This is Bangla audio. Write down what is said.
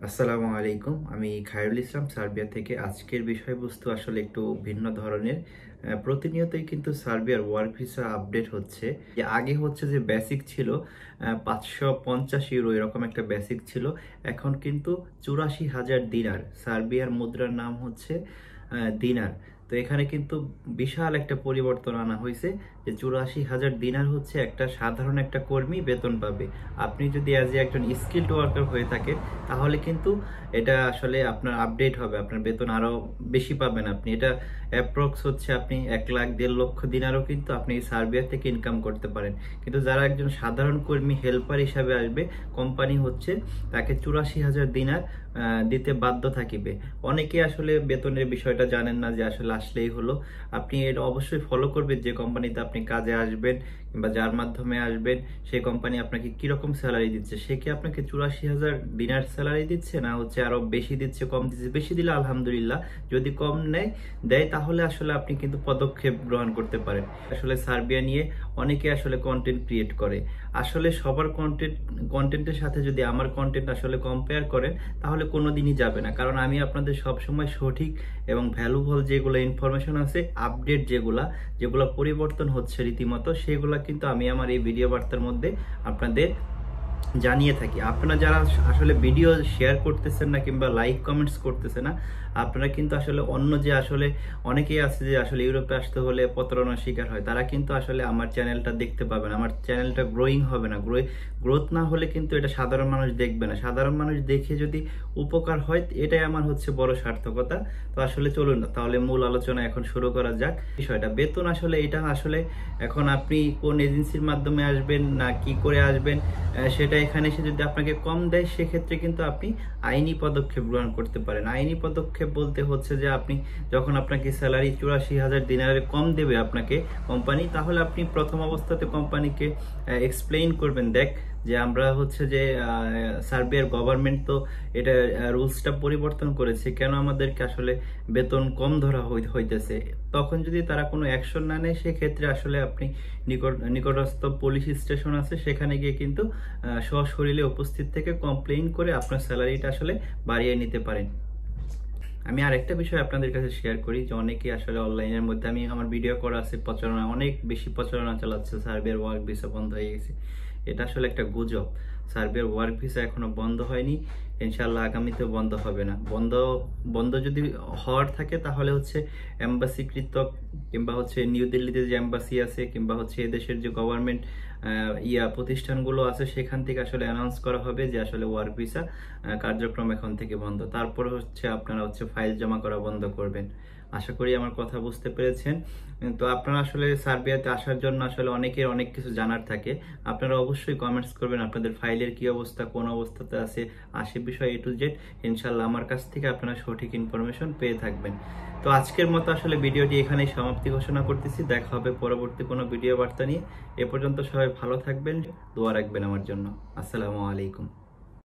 আসসালামু আলাইকুম। আমি খায়রুল ইসলাম সার্বিয়া থেকে। আজকের বিষয়বস্তু আসলে একটু ভিন্ন ধরনের। প্রতিনিয়তই কিন্তু সার্বিয়ার ওয়ার্ক ভিসা আপডেট হচ্ছে। যে আগে হচ্ছে যে বেসিক ছিল 550 ইউরো এরকম একটা বেসিক ছিল। এখন কিন্তু 84,000 দিনার। সার্বিয়ার মুদ্রার নাম হচ্ছে দিনার। তো এখানে কিন্তু বিশাল একটা পরিবর্তন আনা হয়েছে যে 84,000 দিনার হচ্ছে একটা সাধারণ একটা কর্মী বেতন পাবে। আপনি যদি অ্যাজ এ একজন স্কিল্ড ওয়ার্কার হয়ে থাকেন তাহলে কিন্তু এটা আসলে আপনার আপডেট হবে, আপনার বেতন আরো বেশি পাবেন। আপনি এটা অ্যাপ্রক্স হচ্ছে আপনি 1 লাখ 1.5 লক্ষ দিনারও কিন্তু আপনি সার্বিয়া থেকে ইনকাম করতে পারেন। কিন্তু যারা একজন সাধারণ কর্মী হেল্পার হিসাবে আসবে, কোম্পানি হচ্ছে তাকে 84,000 দিনার দিতে বাধ্য থাকিবে। অনেকে আসলে বেতনের বিষয়টা জানেন না যে আসলে আসলেই হলো। আপনি এটা অবশ্যই ফলো করবেন যে কোম্পানিতে আপনি কাজে আসবেন কিংবা যার মাধ্যমে আসবেন সেই কোম্পানি আপনাকে কিরকম স্যালারি দিচ্ছে। সে কি আপনাকে 84,000 দিনার স্যালারি দিচ্ছে, না হচ্ছে আরো বেশি দিচ্ছে, কম দিচ্ছে? বেশি দিলে আলহামদুলিল্লাহ, যদি কম দেয় তাহলে আসলে আপনি কিন্তু পদক্ষেপ গ্রহণ করতে পারেন। আসলে সার্বিয়া নিয়ে অনেকে আসলে কন্টেন্ট ক্রিয়েট করে। আসলে সবার কন্টেন্টের সাথে যদি আমার কন্টেন্ট আসলে কম্পেয়ার করেন তাহলে কোনোদিনই যাবে না। কারণ আমি আপনাদের সবসময় সঠিক এবং ভ্যালুবল যেগুলো ইনফরমেশন আছে, আপডেট যেগুলো পরিবর্তন হচ্ছে রীতিমতো, সেগুলো কিন্তু আমি আমার এই ভিডিও বার্তার মধ্যে আপনাদের জানিয়ে থাকি। আপনারা যারা আসলে ভিডিও শেয়ার করতেছেন না কিংবা লাইক কমেন্টস করতেছে না, আপনারা কিন্তু আসলে অন্য যে আসলে অনেকেই আছে যে আসলে ইউরোপে আসতে হলে প্রতারণার শিকার হয়, তারা কিন্তু আসলে আমার চ্যানেলটা দেখতে পাবে না। আমার চ্যানেলটা গ্রোয়িং হবে না। গ্রোথ না হলে কিন্তু এটা সাধারণ মানুষ দেখবে না। সাধারণ মানুষ দেখে যদি উপকার হয়, এটাই আমার হচ্ছে বড় সার্থকতা। তো আসলে চলুন না তাহলে মূল আলোচনা এখন শুরু করা যাক। বিষয়টা বেতন আসলে এটা আসলে এখন আপনি কোন এজেন্সির মাধ্যমে আসবেন না কি করে আসবেন, সেটা এখানে এসে যদি আপনাকে কম দেয় সেক্ষেত্রে কিন্তু আপনি আইনি পদক্ষেপ গ্রহণ করতে পারেন। আইনি পদক্ষেপ বলতে হচ্ছে যে আপনি যখন আপনাকে স্যালারি 84,000 দিনারে কম দেবে আপনাকে কোম্পানি, তাহলে আপনি প্রথম অবস্থাতে কোম্পানিকে এক্সপ্লেইন করবেন, দেখ যে আমরা হচ্ছে যে সার্বিয়ার গভর্নমেন্ট তো এটা রুলসটা পরিবর্তন করেছে, কেন আমাদেরকে আসলে বেতন কম ধরা হইতেছে। তখন যদি তারা কোনো অ্যাকশন না নেয় সেক্ষেত্রে আসলে আপনি নিকটস্থ পুলিশ স্টেশন আছে, সেখানে গিয়ে কিন্তু সশরীরে উপস্থিত থেকে কমপ্লেইন করে আপনার স্যালারিটা আসলে বাড়িয়ে নিতে পারেন। আমি আরেকটা বিষয় আপনাদের কাছে শেয়ার করি যে অনেকে আসলে অনলাইনের মধ্যে আমি আমার ভিডিও করা আছে, প্রচারণা অনেক বেশি প্রচারণা চালাচ্ছে সার্বিয়ার ওয়ার্ক ভিসা বন্ধ হয়ে গেছে। এটা আসলে একটা গুজব। সার্বিয়ার ওয়ার্ক ভিসা এখনো বন্ধ হয়নি, ইনশাল্লাহ আগামীতেও বন্ধ হবে না। বন্ধ যদি হওয়ার থাকে তাহলে হচ্ছে এম্বাসিকৃত কিংবা হচ্ছে নিউ দিল্লিতে যে এম্বাসি আছে কিংবা হচ্ছে এদেশের যে গভর্নমেন্ট প্রতিষ্ঠানগুলো আছে সেখান থেকে আসলে অ্যানাউন্স করা হবে যে আসলে ওয়ার্ক ভিসা কার্যক্রম এখন থেকে বন্ধ। তারপর হচ্ছে আপনারা হচ্ছে ফাইল জমা করা বন্ধ করবেন। আশা করি আমার কথা বুঝতে পেরেছেন। তো আপনারা আসলে সার্বিয়াতে আসার জন্য আসলে অনেকের অনেক কিছু জানার থাকে। আপনারা অবশ্যই কমেন্টস করবেন আপনাদের ফাইলের কি অবস্থা, কোন অবস্থাতে আছে, বিষয় A to Z। ইনশাল্লাহ আমার কাছ থেকে আপনারা সঠিক ইনফরমেশন পেয়ে থাকবেন। তো আজকের মতো আসলে ভিডিওটি এখানেই সমাপ্তি ঘোষণা করতেছি। দেখা হবে পরবর্তী কোনো ভিডিও বার্তা নিয়ে। এ পর্যন্ত সবাই ভালো থাকবেন, দোয়া রাখবেন আমার জন্য। আসসালামু আলাইকুম।